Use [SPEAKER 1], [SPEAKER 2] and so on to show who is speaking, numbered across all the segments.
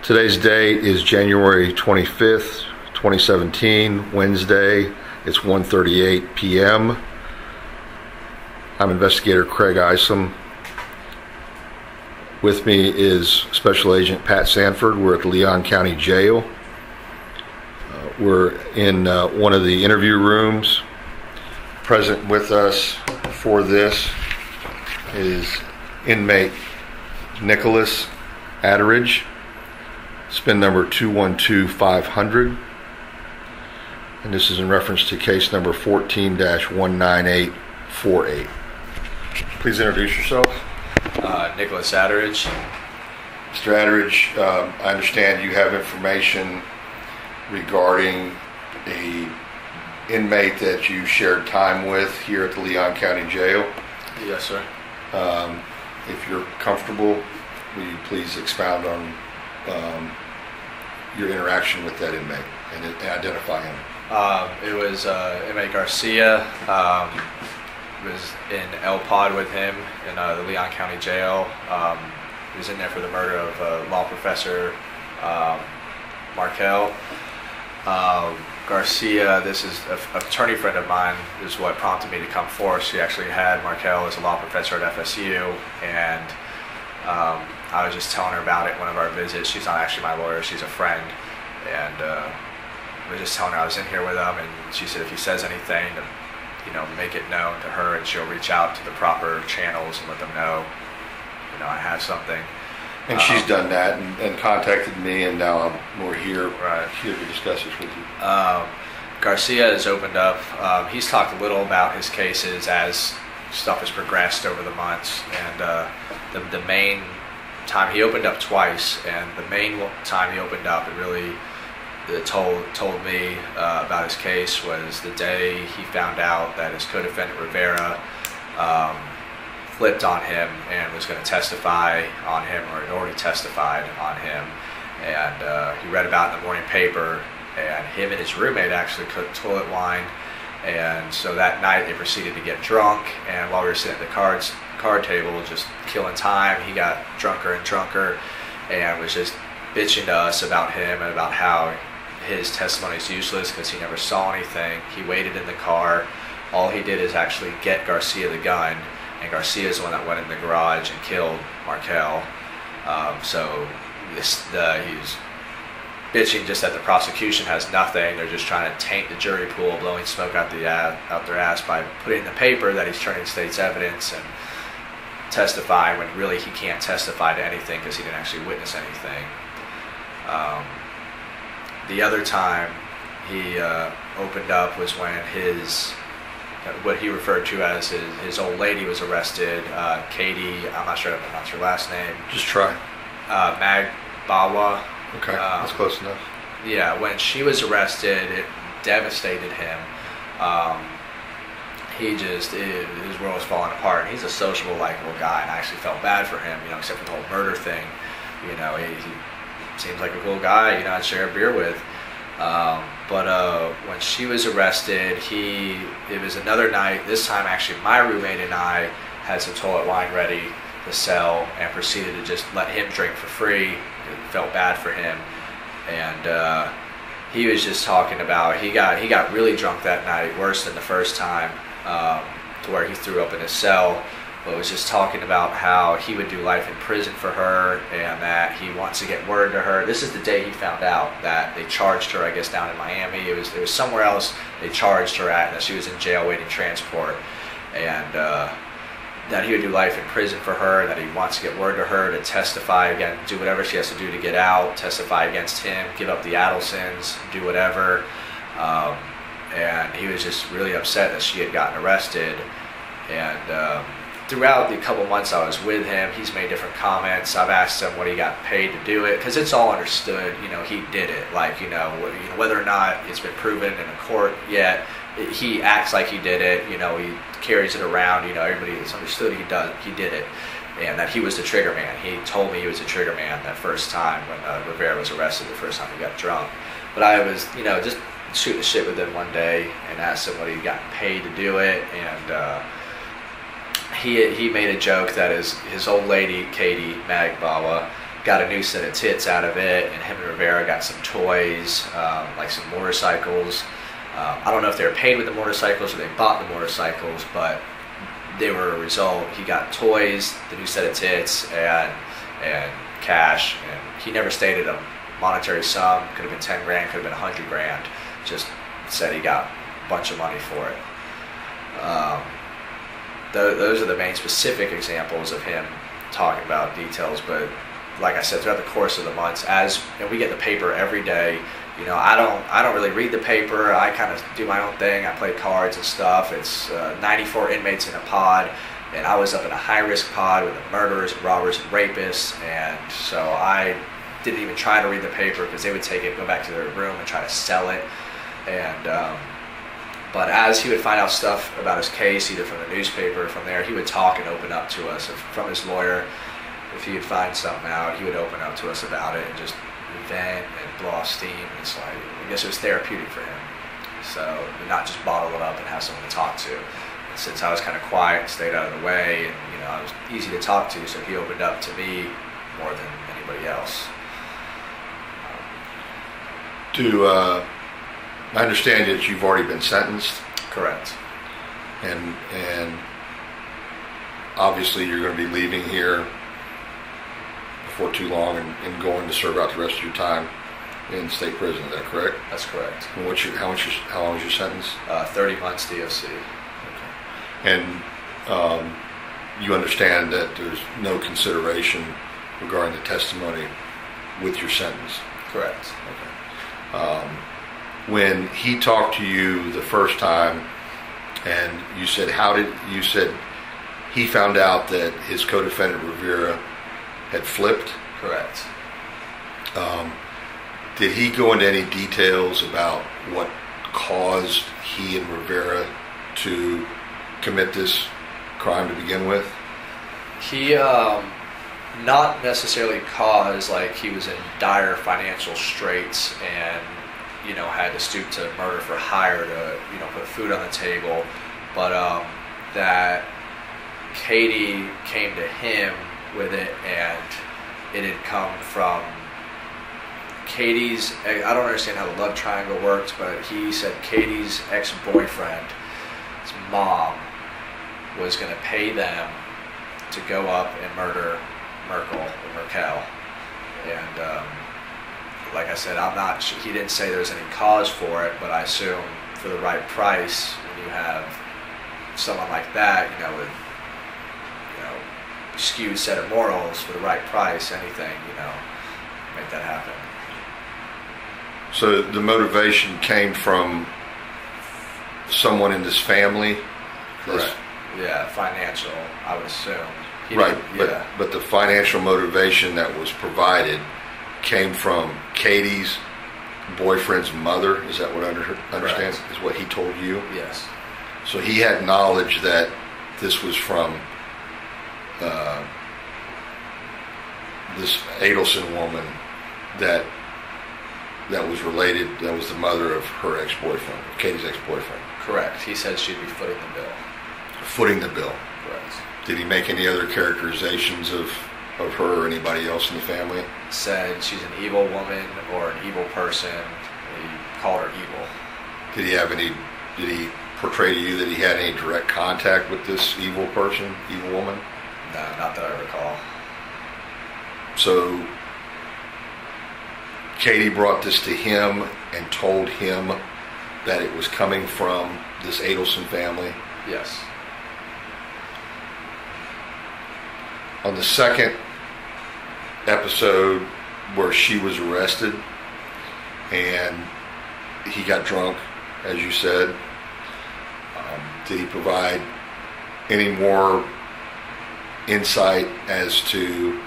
[SPEAKER 1] Today's date is January 25th, 2017, Wednesday. It's 1:38 p.m. I'm Investigator Craig Isom. With me is Special Agent Pat Sanford. We're at the Leon County Jail. We're in one of the interview rooms. Present with us for this is inmate Nicholas Adderidge, SPIN number 212500, and this is in reference to case number 14-19848. Please introduce yourself.
[SPEAKER 2] Nicholas Adderidge.
[SPEAKER 1] Mr. Adderidge, I understand you have information regarding a inmate that you shared time with here at the Leon County Jail.
[SPEAKER 2] Yes, sir.
[SPEAKER 1] If you're comfortable, will you please expound on your interaction with that inmate and identify him?
[SPEAKER 2] It was inmate Garcia. Was in El Pod with him in the Leon County Jail. He was in there for the murder of law professor Markel. Garcia, this is an attorney friend of mine, is what prompted me to come forth. She actually had Markel as a law professor at FSU, and I was just telling her about it at one of our visits. She's not actually my lawyer, she's a friend, and I was just telling her I was in here with him, and she said if he says anything, to, make it known to her, and she'll reach out to the proper channels and let them know, I have something.
[SPEAKER 1] And she's done that and contacted me, and now we're here,
[SPEAKER 2] right,
[SPEAKER 1] here to discuss this with you.
[SPEAKER 2] Garcia has opened up. He's talked a little about his cases as stuff has progressed over the months, and the main time he opened up twice, and the main time he opened up and really told me about his case was the day he found out that his co-defendant Rivera flipped on him and was going to testify on him, or had already testified on him, and he read about it in the morning paper, and him and his roommate actually cooked toilet wine, and so that night they proceeded to get drunk, and while we were sitting at the card table just killing time, he got drunker and drunker and was just bitching to us about him and about how his testimony is useless because he never saw anything. He waited in the car. All he did is actually get Garcia the gun, and Garcia is the one that went in the garage and killed Markel. So he's bitching just that the prosecution has nothing. They're just trying to taint the jury pool, blowing smoke out their ass by putting in the paper that he's turning state's evidence and testifying when really he can't testify to anything because he didn't actually witness anything. The other time he opened up was when what he referred to as his old lady was arrested. Katie, I'm not sure how to pronounce her last name.
[SPEAKER 1] Just try.
[SPEAKER 2] Magbanua.
[SPEAKER 1] Okay, that's close enough.
[SPEAKER 2] Yeah, when she was arrested, it devastated him. His world was falling apart. And he's a sociable, likable guy, and I actually felt bad for him, except for the whole murder thing. He seems like a cool guy, I'd share a beer with. But when she was arrested, it was another night. This time, actually, my roommate and I had some toilet wine ready to sell and proceeded to just let him drink for free. It felt bad for him, and he was just talking about he got really drunk that night, worse than the first time, to where he threw up in his cell. But was just talking about how he would do life in prison for her, and that he wants to get word to her. This is the day he found out that they charged her, I guess, down in Miami. It was somewhere else they charged her at, and that she was in jail waiting transport, and that he would do life in prison for her, that he wants to get word to her to testify again, do whatever she has to do to get out, testify against him, give up the Adelsons, do whatever. And he was just really upset that she had gotten arrested. And throughout the couple months I was with him, he's made different comments. I've asked him what he got paid to do it, because it's all understood, he did it. Whether or not it's been proven in a court yet, he acts like he did it. He carries it around. Everybody has understood he did it, and that he was the trigger man. He told me he was the trigger man that first time when Rivera was arrested, the first time he got drunk. But I was, just shooting the shit with him one day and asked him what he got paid to do it, and he made a joke that his old lady, Katie Magbanua, got a new set of tits out of it, and him and Rivera got some toys, like some motorcycles. I don't know if they were paid with the motorcycles or they bought the motorcycles, but they were a result. He got toys, the new set of tits, and cash, and he never stated a monetary sum. Could have been 10 grand, could have been 100 grand. Just said he got a bunch of money for it. Those are the main specific examples of him talking about details, but like I said, throughout the course of the months, and we get the paper every day. You know, I don't really read the paper. I kind of do my own thing. I play cards and stuff. It's 94 inmates in a pod, and I was up in a high-risk pod with the murderers, and robbers, and rapists, and so I didn't even try to read the paper because they would take it, go back to their room, and try to sell it. And but as he would find out stuff about his case, either from the newspaper or from there, he would talk and open up to us. From his lawyer, if he would find something out, he would open up to us about it and just vent and blow off steam. It's like, I guess it was therapeutic for him. So not just bottle it up and have someone to talk to. And since I was kind of quiet and stayed out of the way, and you know, I was easy to talk to, so he opened up to me more than anybody else.
[SPEAKER 1] I understand that you've already been sentenced.
[SPEAKER 2] Correct.
[SPEAKER 1] And obviously you're going to be leaving here before too long and going to serve out the rest of your time in state prison. Is that correct?
[SPEAKER 2] That's correct.
[SPEAKER 1] And how long is your sentence?
[SPEAKER 2] 30 months DOC.
[SPEAKER 1] Okay. And you understand that there's no consideration regarding the testimony with your sentence?
[SPEAKER 2] Correct.
[SPEAKER 1] Okay. When he talked to you the first time, and you said, you said he found out that his co-defendant Rivera had flipped?
[SPEAKER 2] Correct.
[SPEAKER 1] Did he go into any details about what caused he and Rivera to commit this crime to begin with?
[SPEAKER 2] He, not necessarily caused, like he was in dire financial straits and, you know, had to stoop to murder for hire to, you know, put food on the table, but that Katie came to him with it, and it had come from Katie's, I don't understand how the love triangle works, but he said Katie's ex-boyfriend's mom was going to pay them to go up and murder Markel. And like I said, I'm not sure, he didn't say there was any cause for it, but I assume for the right price, when you have someone like that, you know, with, you know, skewed set of morals, for the right price, anything, you know, make that happen.
[SPEAKER 1] So the motivation came from someone in this family?
[SPEAKER 2] Correct. Yeah, financial, I would assume.
[SPEAKER 1] Right,
[SPEAKER 2] Yeah.
[SPEAKER 1] but the financial motivation that was provided came from Katie's boyfriend's mother. Is that what I understand?
[SPEAKER 2] Correct.
[SPEAKER 1] Is what he told you?
[SPEAKER 2] Yes.
[SPEAKER 1] So he had knowledge that this was from this Adelson woman that was related, that was the mother of her ex-boyfriend, of Katie's ex-boyfriend.
[SPEAKER 2] Correct. He said she'd be footing the bill.
[SPEAKER 1] Footing the bill.
[SPEAKER 2] Correct.
[SPEAKER 1] Did he make any other characterizations of her or anybody else in the family?
[SPEAKER 2] Said she's an evil woman or an evil person. He called her evil.
[SPEAKER 1] Did he portray to you that he had any direct contact with this evil person, evil woman?
[SPEAKER 2] No, not that I recall.
[SPEAKER 1] So Katie brought this to him and told him that it was coming from this Adelson family?
[SPEAKER 2] Yes.
[SPEAKER 1] On the second episode where she was arrested and he got drunk, as you said, did he provide any more insight as to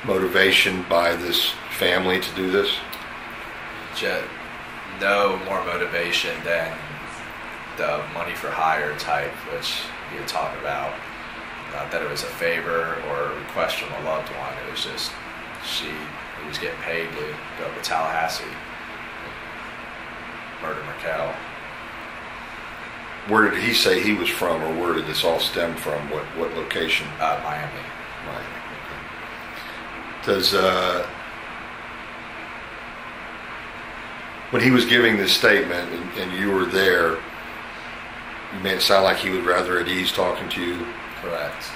[SPEAKER 1] motivation by this family to do this?
[SPEAKER 2] No more motivation than the money for hire type, which he would talk about. Not that it was a favor or a request from a loved one. It was just he was getting paid to go up to Tallahassee, murder Markel.
[SPEAKER 1] Where did he say he was from, or where did this all stem from? What location?
[SPEAKER 2] Miami.
[SPEAKER 1] Miami. Does when he was giving this statement and you were there, you made it sound like he was rather at ease talking to you.
[SPEAKER 2] Correct.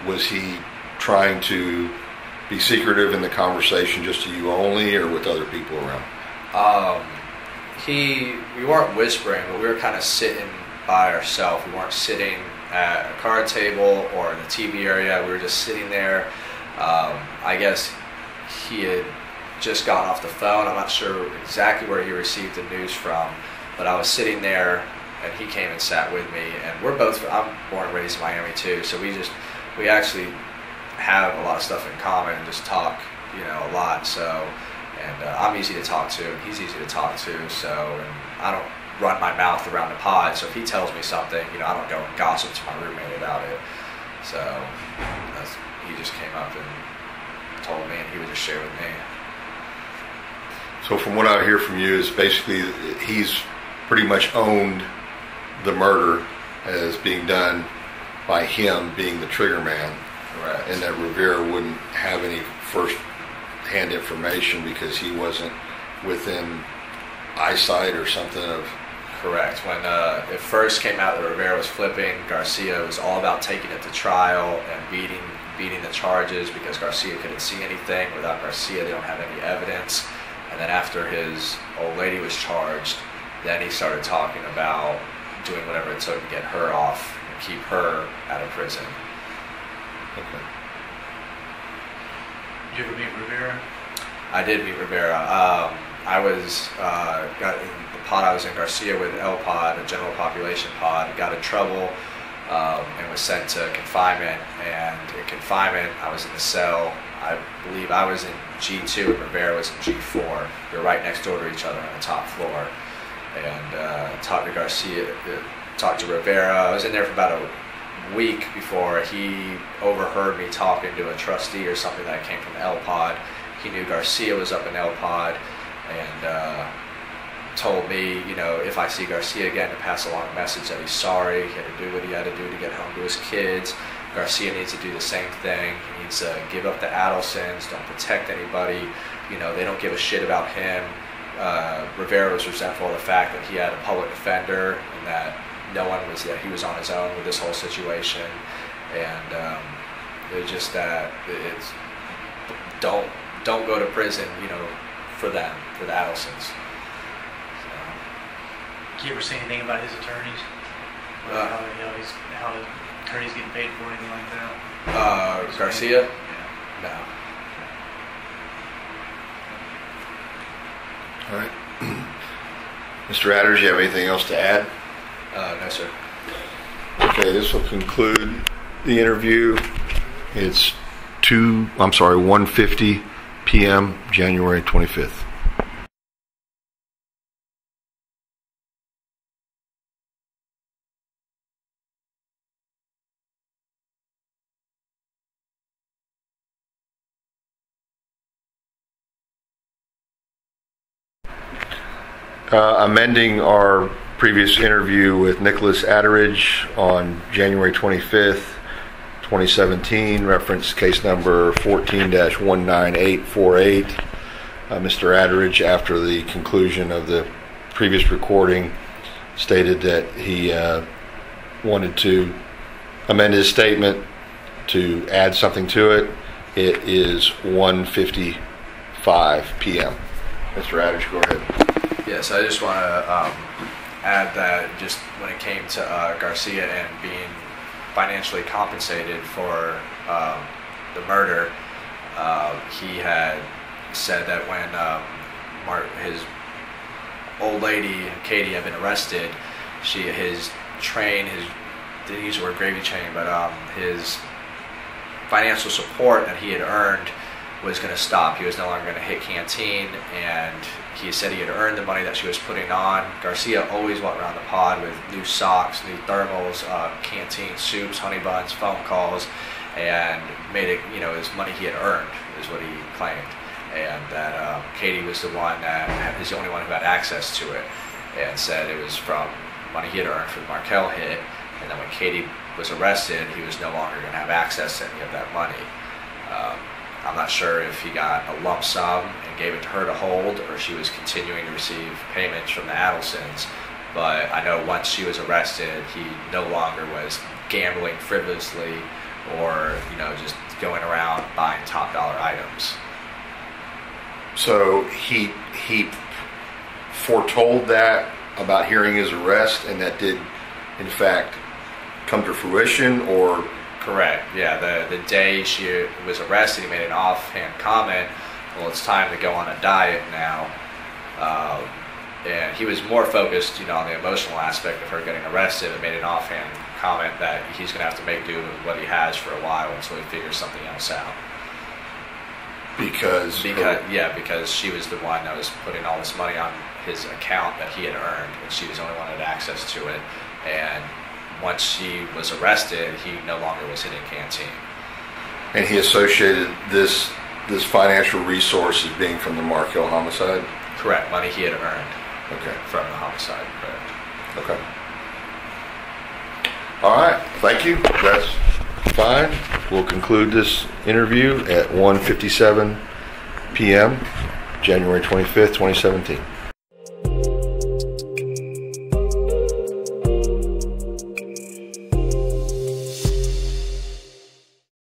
[SPEAKER 1] Was he trying to be secretive in the conversation just to you only, or with other people around?
[SPEAKER 2] We weren't whispering, but we were kind of sitting by ourselves. We weren't sitting at a card table or in the TV area. We were just sitting there. I guess he had just gotten off the phone. I'm not sure exactly where he received the news from, but I was sitting there and he came and sat with me. And I'm born and raised in Miami too, so we actually have a lot of stuff in common and just talk, a lot. So, and I'm easy to talk to, and he's easy to talk to. So, and I don't run my mouth around the pod. So if he tells me something, I don't go and gossip to my roommate about it. So he just came up and told me, and he would just share with me.
[SPEAKER 1] So from what I hear from you is basically he's pretty much owned the murder as being done by him being the trigger man.
[SPEAKER 2] Correct. And
[SPEAKER 1] that Rivera wouldn't have any first-hand information because he wasn't within eyesight or something of...
[SPEAKER 2] Correct. When it first came out that Rivera was flipping, Garcia was all about taking it to trial and beating the charges because Garcia couldn't see anything. Without Garcia, they don't have any evidence. And then after his old lady was charged, then he started talking about doing whatever it took to get her off and keep her out of prison.
[SPEAKER 1] Okay.
[SPEAKER 3] Did you ever meet Rivera?
[SPEAKER 2] I did meet Rivera. I was got in the pod I was in, Garcia, with L pod, a general population pod, got in trouble and was sent to confinement. And in confinement, I was in the cell. I believe I was in G2 and Rivera was in G4. We were right next door to each other on the top floor. And talked to Garcia, talked to Rivera. I was in there for about a week before he overheard me talking to a trustee or something that came from L pod. He knew Garcia was up in L pod and told me, if I see Garcia again, to pass along a message that he's sorry. He had to do what he had to do to get home to his kids. Garcia needs to do the same thing. He needs to give up the Adelsons, don't protect anybody. They don't give a shit about him. Rivera was resentful of the fact that he had a public defender and that that he was on his own with this whole situation. And it was just that it's don't go to prison, for them, for the Adelsons. So.
[SPEAKER 3] Did you ever see anything about his attorneys? How his attorneys getting paid for anything like that?
[SPEAKER 2] Garcia?
[SPEAKER 3] Yeah.
[SPEAKER 2] No.
[SPEAKER 1] All right. Mr. Adders, you have anything else to add?
[SPEAKER 2] No, sir.
[SPEAKER 1] Okay, this will conclude the interview. It's 1:50 p.m., January 25th. Amending our previous interview with Nicholas Atteridge on January 25th, 2017, reference case number 14-19848. Mr. Atteridge, after the conclusion of the previous recording, stated that he wanted to amend his statement to add something to it. It is 1:55 p.m. Mr. Atteridge, go ahead.
[SPEAKER 2] Yes, I just want to add that just when it came to Garcia and being financially compensated for the murder, he had said that when his old lady, Katie, had been arrested, didn't use the word gravy train, but his financial support that he had earned was going to stop. He was no longer going to hit canteen, and he said he had earned the money that she was putting on. Garcia always went around the pod with new socks, new thermals, canteen soups, honey buns, phone calls, and made it, his money he had earned is what he claimed. And that Katie was the only one who had access to it, and said it was from money he had earned for the Markel hit. And then when Katie was arrested, he was no longer going to have access to any of that money. I'm not sure if he got a lump sum and gave it to her to hold, or she was continuing to receive payments from the Adelsons. But I know once she was arrested, he no longer was gambling frivolously or, just going around buying top dollar items.
[SPEAKER 1] So he foretold that about hearing his arrest, and that did, in fact, come to fruition, or?
[SPEAKER 2] Correct. Yeah. The day she was arrested, he made an offhand comment. Well, it's time to go on a diet now. And he was more focused, on the emotional aspect of her getting arrested, and made an offhand comment that he's going to have to make do with what he has for a while until he figures something else out.
[SPEAKER 1] Because
[SPEAKER 2] she was the one that was putting all this money on his account that he had earned, and she was the only one that had access to it. And once she was arrested, he no longer was hitting Canteen.
[SPEAKER 1] And he associated this financial resource as being from the Markel homicide?
[SPEAKER 2] Correct. Money he had earned.
[SPEAKER 1] Okay.
[SPEAKER 2] From the homicide. Correct.
[SPEAKER 1] Okay. All right. Thank you. That's fine. We'll conclude this interview at 1:57 p.m., January 25th, 2017.